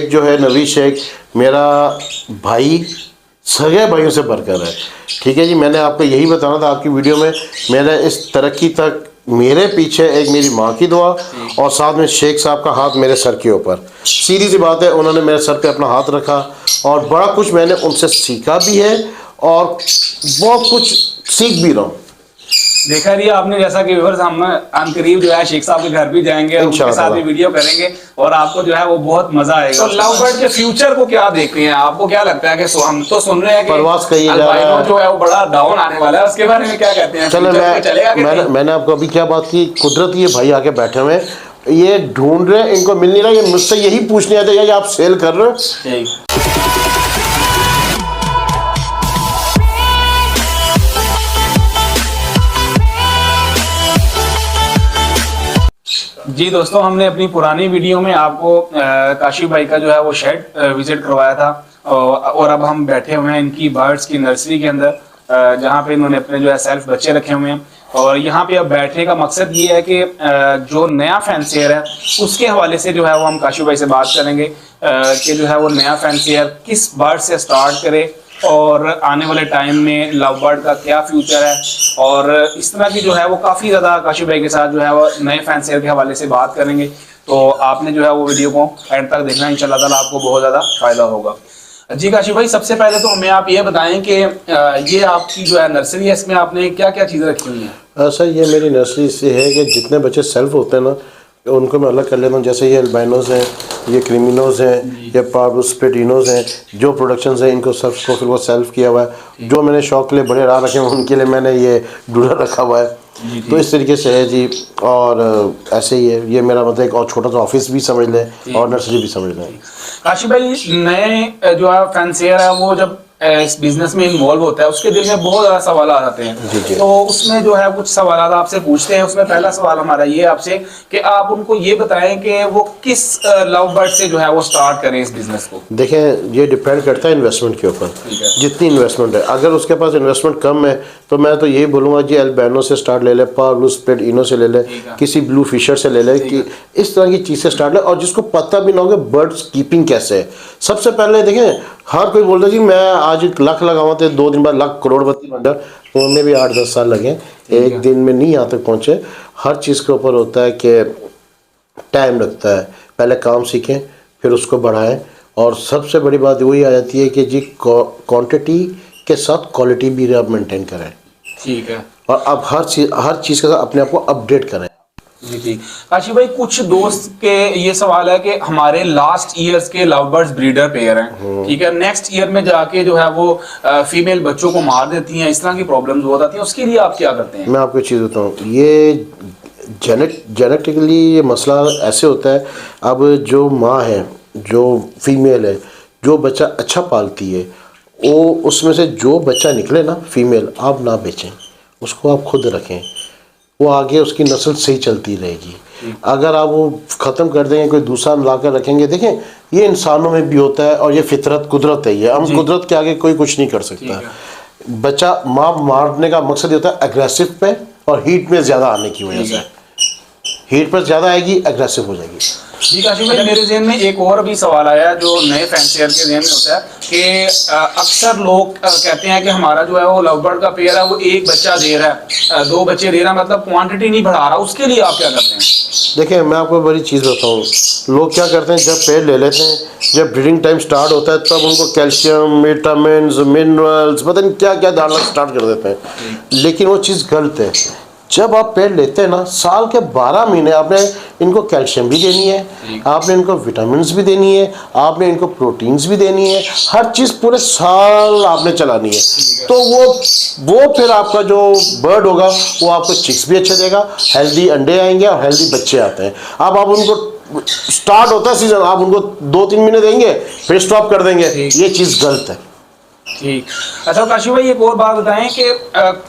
शेख जो है, नवीद शेख, मेरा भाई सगे भाइयों से बढ़कर है। ठीक है जी, मैंने आपको यही बताना था आपकी वीडियो में। मेरे इस तरक्की तक मेरे पीछे एक मेरी माँ की दुआ और साथ में शेख साहब का हाथ मेरे सर के ऊपर। सीधी सी बात है, उन्होंने मेरे सर पे अपना हाथ रखा और बड़ा कुछ मैंने उनसे सीखा भी है और बहुत कुछ सीख भी रहा हूँ। देखा रही आपने, जैसा कि व्यूअर्स हम अनकरीब जो है शेख साहब के घर भी जाएंगे और उनके साथ भी वीडियो करेंगे और आपको जो है वो बहुत मजा आएगा। तो लव बर्ड के फ्यूचर को क्या देखते हैं, आपको क्या लगता है कि हम तो सुन रहे हैं कि प्रवास कहीं जा रहा है, जो है वो बड़ा डाउन आने वाला है, उसके बारे में क्या कहते हैं? चलो मैंने आपको अभी क्या बात की, कुदरत ये भाई आके बैठे हुए हैं, ये ढूंढ रहे हैं, इनको मिल नहीं रहा, ये मुझसे यही पूछने आते हैं आप सेल कर रहे हो। जी दोस्तों, हमने अपनी पुरानी वीडियो में आपको काशिफ भाई का जो है वो शेड विजिट करवाया था और अब हम बैठे हुए हैं इनकी बर्ड्स की नर्सरी के अंदर, जहाँ पे इन्होंने अपने जो है सेल्फ बच्चे रखे हुए हैं। और यहाँ पे अब बैठने का मकसद ये है कि जो नया फैंसियर है उसके हवाले से जो है वो हम काशिफ भाई से बात करेंगे कि जो है वो नया फैंसियर किस बर्ड से स्टार्ट करे और आने वाले टाइम में लव बर्ड का क्या फ्यूचर है। और इस तरह की जो है वो काफ़ी ज़्यादा काशिफ भाई के साथ जो है वो नए फैंसियर के हवाले से बात करेंगे। तो आपने जो है वो वीडियो को एंड तक देखना, इंशाल्लाह ताला आपको बहुत ज़्यादा फ़ायदा होगा। जी काशिफ भाई, सबसे पहले तो हमें आप ये बताएं कि ये आपकी जो है नर्सरी है, इसमें आपने क्या क्या चीज़ें रखी हुई हैं? सर ये मेरी नर्सरी से है कि जितने बच्चे सेल्फ होते हैं ना उनको मैं अलग कर लेता हूँ। जैसे ये अल्बाइनोज हैं, ये क्रिमिनोज हैं, ये पार्बोस्पेटिनोज हैं, जो प्रोडक्शंस हैं इनको सब को फिर वो सेल्फ किया हुआ है। जो मैंने शौक के लिए बड़े राह रखे हैं उनके लिए मैंने ये डूरा रखा हुआ है। तो इस तरीके से है जी। और ऐसे ही है, ये मेरा मतलब एक और छोटा सा ऑफिस भी समझ लें और नर्सरी भी समझ लें। काशिफ भाई, नए जो है फैंसियर है वो जब इस बिजनेस में इन्वॉल्व होता है उसके दिल में बहुत ज़्यादा सवाल आ जाते हैं। तो उसमें जो है कुछ सवाल आपसे पूछते हैं। उसमें पहला सवाल हमारा ये आपसे कि आप उनको ये बताएं कि वो किस लव बर्ड से जो है वो स्टार्ट करें इस बिजनेस को। देखें, ये डिपेंड करता है इन्वेस्टमेंट के ऊपर, जितनी इन्वेस्टमेंट है। अगर उसके पास इन्वेस्टमेंट कम है तो मैं तो यही बोलूँगा जी अल्बाइनो से स्टार्ट ले ले, पार्बोस्पेटिनो से ले ले, किसी ब्लू फिशर से ले ले, कि इस तरह की चीज़ से स्टार्ट ले। और जिसको पता भी ना हो कि बर्ड्स कीपिंग कैसे है, सबसे पहले देखें, हर कोई बोलता है जी मैं आज लाख लगाऊँ तो 2 दिन बाद लाख करोड़पति बन जाए, तो उनमें भी 8-10 साल लगे, एक दिन में नहीं यहाँ तक पहुँचे। हर चीज़ के ऊपर होता है कि टाइम लगता है, पहले काम सीखें फिर उसको बढ़ाएं। और सबसे बड़ी बात वही आ जाती है कि जी क्वांटिटी के साथ क्वालिटी भी आप मेंटेन करें। ठीक है। और अब हर चीज़ के साथ अपने आप को अपडेट करें। जी ठीक। काशिफ भाई, कुछ दोस्त के ये सवाल है कि हमारे लास्ट ईयर्स के लव बर्ड्स ब्रीडर पेयर हैं, ठीक है, नेक्स्ट ईयर में जाके जो है वो फीमेल बच्चों को मार देती हैं, इस तरह की प्रॉब्लम्स हो जाती हैं, उसके लिए आप क्या करते हैं? मैं आपको एक चीज़ बताऊँ, ये जेनेटिकली ये मसला ऐसे होता है। अब जो माँ है, जो फीमेल है, जो बच्चा अच्छा पालती है, वो उसमें से जो बच्चा निकले ना फीमेल, आप ना बेचें उसको, आप खुद रखें, वो आगे उसकी नस्ल सही चलती रहेगी। अगर आप वो ख़त्म कर देंगे, कोई दूसरा ला कर रखेंगे, देखें ये इंसानों में भी होता है और ये फितरत कुदरत है, ये हम कुदरत के आगे कोई कुछ नहीं कर सकता। बच्चा माँ मारने का मकसद ये होता है एग्रेसिव पे और हीट में ज़्यादा आने की वजह से, हीट पर ज़्यादा आएगी, एग्रेसिव हो जाएगी। जी काशिफ भाई, मेरे जहन में एक और भी सवाल आया जो नए फैंसियर के जहन में होता है कि अक्सर लोग कहते हैं कि हमारा जो है वो लव बर्ड का पेयर है वो एक बच्चा दे रहा है, 2 बच्चे दे रहा है, मतलब क्वांटिटी नहीं बढ़ा रहा, उसके लिए आप क्या करते हैं? देखिए, मैं आपको बड़ी चीज़ बताऊँ, लोग क्या करते हैं, जब पेड़ ले लेते हैं, जब ब्रीडिंग टाइम स्टार्ट होता है तब उनको कैल्शियम, विटामिन, मिनरल्स पता नहीं क्या क्या डालना स्टार्ट कर देते हैं, लेकिन वो चीज़ गलत है। जब आप पेड़ लेते हैं ना, साल के 12 महीने आपने इनको कैल्शियम भी देनी है, आपने इनको विटामिन्स भी देनी है, आपने इनको प्रोटीन्स भी देनी है, हर चीज़ पूरे साल आपने चलानी है। तो वो फिर आपका जो बर्ड होगा वो आपको चिक्स भी अच्छे देगा, हेल्दी अंडे आएंगे और हेल्दी बच्चे आते हैं। अब आप उनको स्टार्ट होता है सीजन, आप उनको 2-3 महीने देंगे फिर स्टॉप कर देंगे, ये चीज़ गलत है। ठीक। अच्छा काशिफ भाई, एक और बात बताएं कि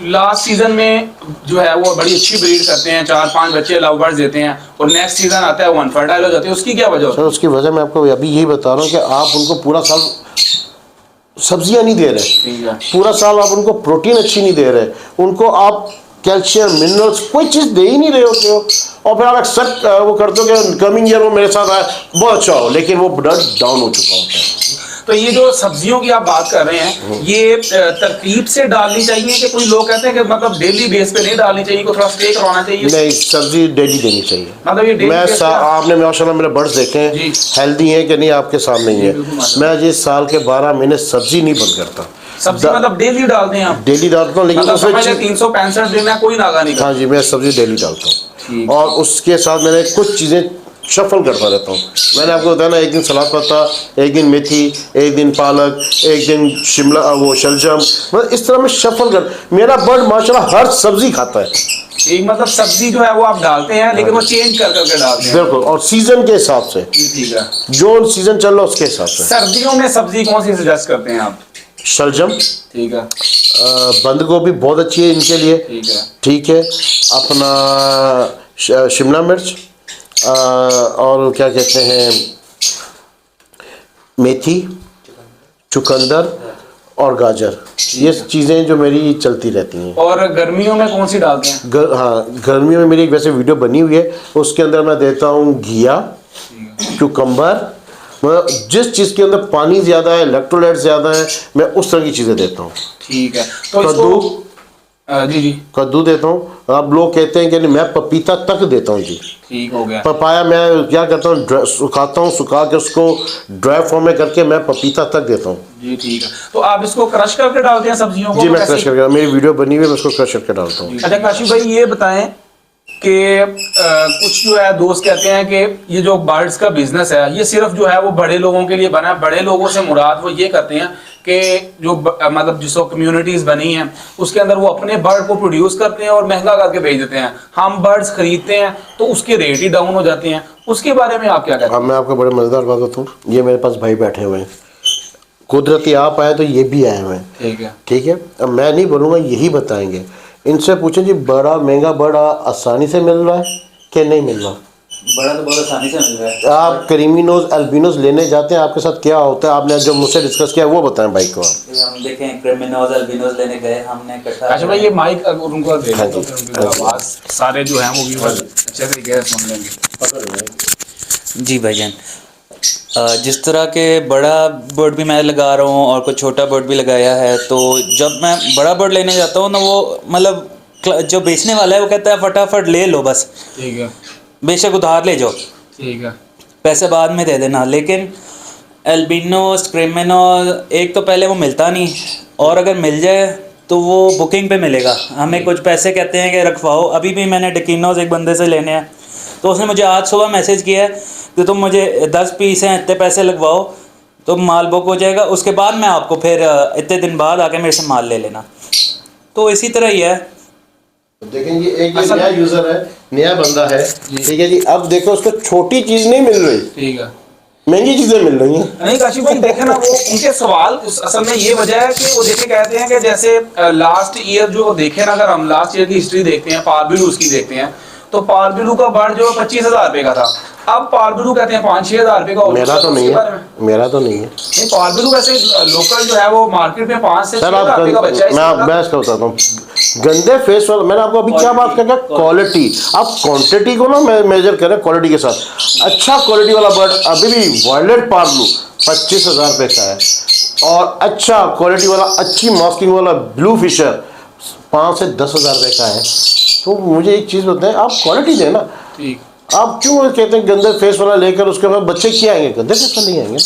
लास्ट सीजन में जो है वो बड़ी अच्छी ब्रीड करते हैं, 4-5 बच्चे लव बर्ड्स देते हैं और नेक्स्ट सीजन आता है वो अनफर्टाइल हो जाती है, उसकी क्या वजह होती है? सर, उसकी वजह मैं आपको अभी यही बता रहा हूँ कि आप उनको पूरा साल सब्जियां नहीं दे रहे, पूरा साल आप उनको प्रोटीन अच्छी नहीं दे रहे, उनको आप कैल्शियम मिनरल्स कोई चीज़ दे ही नहीं रहे होते हो, और फिर आप एक्सेप्ट वो करते हो कि कमिंग ईयर वो मेरे साथ आए बहुत अच्छा हो, लेकिन वो ब्लड डाउन हो चुका होता है। तो ये जो सब्जियों की आप बात कर रहे हैं, ये तरतीब से डालनी चाहिए कि कोई लोग कहते हैं कि मतलब डेली बेस पे नहीं डालनी चाहिए, को थोड़ा स्टे करवाना चाहिए? नहीं, सब्जी डेली देनी चाहिए। मतलब ये daily basis पे आपने माशाल्लाह मेरे बर्ड्स देखे हैं, जी। हेल्दी हैं कि नहीं आपके सामने ही है। बिल्कुल माशाल्लाह। मैं जिस साल के 12 महीने सब्जी नहीं बंद करता, सब्जी मतलब डेली डालते हैं आप? डेली डालता हूँ, लेकिन मतलब उसमें समझ लें 365 दिन में कोई नागा नहीं हाँ करता। जी, मैं सब्जी डेली डालता ठीक। हूँ, और उसके साथ मैंने कुछ चीज़ें शफल करता रहता हूँ। मैंने आपको बताया ना, एक दिन सलाद पत्ता, एक दिन मेथी, एक दिन पालक, एक दिन शिमला वो शलजम, मतलब इस तरह मैं शफल कर, मेरा बर्ड माशाल्लाह हर सब्जी खाता है। एक मतलब सब्जी जो है वो आप डालते हैं, लेकिन वो चेंज कर करके डालते हैं। बिल्कुल, और सीजन के हिसाब से, जी, ठीक है। जो सीजन चल रहा है उसके हिसाब से। सर्दियों में सब्जी कौन सी सजेस्ट करते हैं आप? शलजम, ठीक है। बंद गोभी बहुत अच्छी है इनके लिए। ठीक है। ठीक है, अपना शिमला मिर्च, और क्या कहते हैं, मेथी, चुकंदर और गाजर, ये चीज़ें जो मेरी चलती रहती हैं। और गर्मियों में कौन सी डालते हैं? हाँ, गर्मियों में मेरी एक वैसे वीडियो बनी हुई है, उसके अंदर मैं देता हूँ घिया, क्यूकम्बर, मतलब जिस चीज़ के अंदर पानी ज़्यादा है, इलेक्ट्रोलाइट ज़्यादा है, मैं उस तरह की चीज़ें देता हूँ। ठीक है। तो कद्दू, जी जी, कद्दू देता हूँ। अब लोग कहते हैं कि नहीं, मैं पपीता तक देता हूँ जी। ठीक हो गया। पपाया मैं क्या करता हूँ, सुखाता हूँ, सुखा के उसको ड्राई फॉर्म में करके मैं पपीता तक देता हूँ जी, ठीक है। तो आप इसको क्रश करके डालते हैं सब्जियों को? जी। मैं कैसे? क्रश करके, मेरी वीडियो बनी हुई है, मैं उसको क्रश करके डालता हूँ। अच्छा काशिफ भाई, ये बताएं कि कुछ जो है दोस्त कहते हैं कि ये जो बर्ड्स का बिजनेस है, ये सिर्फ जो है वो बड़े लोगों के लिए बना है। बड़े लोगों से मुराद वो ये करते हैं कि जो मतलब जिसको कम्युनिटीज बनी हैं उसके अंदर वो अपने बर्ड को प्रोड्यूस करते हैं और महंगा करके बेच देते हैं। हम बर्ड्स खरीदते हैं तो उसके रेट ही डाउन हो जाते हैं। उसके बारे में आप क्या कहते हैं? अब मैं आपको बड़े मज़ेदार बात बताऊँ, ये मेरे पास भाई बैठे हुए हैं, कुदरती आप आए तो ये भी आए हुए हैं। ठीक है। ठीक है, अब मैं नहीं बोलूँगा, यही बताएंगे। इनसे पूछें जी, बड़ा महंगा बड़ा आसानी से मिल रहा है कि नहीं मिल रहा? बड़ा तो बहुत आसानी से मिल रहा है। आप क्रीमिनोज अल्बिनोज लेने जाते हैं, आपके साथ क्या होता है, आपने जो मुझसे डिस्कस किया वो बताएं भाई को आप। हम देखें क्रिमिनोज अल्बिनोज लेने गए हमने इकट्ठा। अच्छा भाई, ये माइक उनको दे हाँ दो, जी, फिर उनकी आवाज सारे जो हैं वो भी अच्छे तरीके से सुन लेंगे। जी भाईजान, जिस तरह के बड़ा बर्ड भी मैं लगा रहा हूँ और कुछ छोटा बर्ड भी लगाया है, तो जब मैं बड़ा बर्ड लेने जाता हूँ ना, वो मतलब जो बेचने वाला है वो कहता है फटाफट ले लो बस, ठीक है। बेशक उधार ले जाओ, ठीक है। पैसे बाद में दे देना। लेकिन एल्बिनोस क्रिमिनोस एक तो पहले वो मिलता नहीं, और अगर मिल जाए तो वो बुकिंग पे मिलेगा। हमें कुछ पैसे कहते हैं कि रखवाओ। अभी भी मैंने डिकिनोस एक बंदे से लेने हैं, तो उसने मुझे आज सुबह मैसेज किया है कि तुम मुझे 10 पीस हैं, इतने पैसे लगवाओ तो माल बुक हो जाएगा, उसके बाद मैं आपको फिर इतने दिन बाद आके मेरे से माल ले लेना। तो इसी तरह ही है। देखें ये एक ये नया यूजर है, नया बंदा है, ठीक है जी। अब देखो, उसको छोटी चीज नहीं मिल रही, ठीक है। महंगी चीजें मिल रही हैं। नहीं काशिफ भाई, देखे ना, वो उनके सवाल असल में ये वजह है कि वो देखे कहते हैं कि जैसे लास्ट ईयर जो देखे ना, अगर हम लास्ट ईयर की हिस्ट्री देखते हैं, पारबिलू उसकी देखते हैं, तो पारबिलू का बर्ड जो 25,000 रुपए का था, अब पारबिलू कहते हैं 5-6 हज़ार रुपए का हो मेरा चुका। तो उसके नहीं बारे में? है, मेरा तो नहीं है नहीं, पारबिलू वैसे लोकल जो है वो मार्केट में 5 से 6 सर। आप हज़ार रुपए का बच्चा है। मैं इसका बताता हूँ, गंदे फेस वाला, मैंने आपको अभी क्या बात किया, क्वालिटी। आप क्वांटिटी को ना मेजर करें क्वालिटी के साथ। अच्छा क्वालिटी वाला बर्ड अभी भी वायलेट पारलू 25,000 रुपये का है, और अच्छा क्वालिटी वाला, अच्छी मास्किंग वाला ब्लू फिशर 5 से 10,000 रुपये का है। तो मुझे एक चीज़ बताएं, आप क्वालिटी दें ना। ठीक। आप क्यों कहते हैं गंदे फेस वाला लेकर उसके बाद बच्चे क्या आएंगे, गंदे फेस वाले नहीं आएंगे।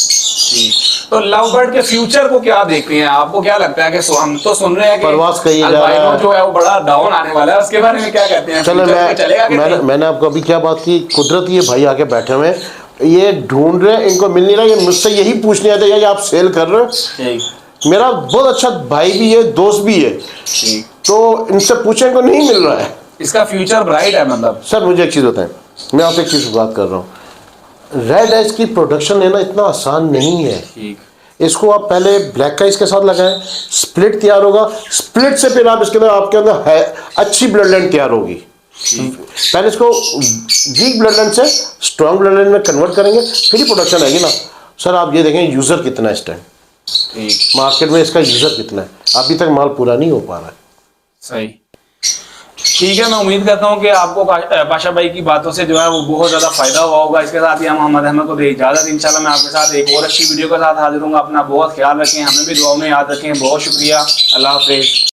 तो लव बर्ड के फ्यूचर को क्या देखते हैं? आपको क्या लगता है कि हम तो सुन रहे हैं कि परवास कही जा रहा है, अल्बाइनो जो है वो बड़ा डाउन आने वाला है, उसके बारे में क्या कहते हैं? चलो, फ्यूचर में चलेगा कि नहीं? मैंने आपको अभी क्या बात की, कुदरत ये भाई आके बैठे हुए हैं, ये ढूंढ रहे हैं, इनको मिल नहीं रहा। ये मुझसे यही पूछने आते हैं, आप सेल कर रहे हो? ठीक। मेरा बहुत अच्छा भाई भी है, दोस्त भी है, ठीक। तो इनसे पूछे को नहीं मिल रहा है। इसका फ्यूचर ब्राइट है मतलब? सर मुझे एक चीज़ बताएं, मैं आपसे एक चीज़ बात कर रहा हूँ, रेड आइस की प्रोडक्शन लेना इतना आसान नहीं है। ठीक। इसको आप पहले ब्लैक आइस के साथ लगाएं, स्प्लिट तैयार होगा, स्प्लिट से फिर आप इसके अंदर, आपके अंदर है अच्छी ब्लड लाइन तैयार होगी। पहले इसको वीक ब्लड लाइन से स्ट्रॉन्ग ब्लड लाइन में कन्वर्ट करेंगे, फिर ही प्रोडक्शन आएगी ना। सर आप ये देखें यूज़र कितना है इस टाइम ठीक। मार्केट में, इसका यूज़र कितना है, अभी तक माल पूरा नहीं हो पा रहा है। सही। ठीक है, मैं उम्मीद करता हूँ कि आपको पाशा भाई की बातों से जो है वो बहुत ज़्यादा फायदा हुआ होगा। इसके साथ ही हम मोहम्मद अहमद को दे इजाज़त। इंशाल्लाह मैं आपके साथ एक और अच्छी वीडियो के साथ हाजिर हूँ। अपना बहुत ख्याल रखें, हमें भी दुआओं में याद रखें। बहुत शुक्रिया, अल्लाह हाफिज़।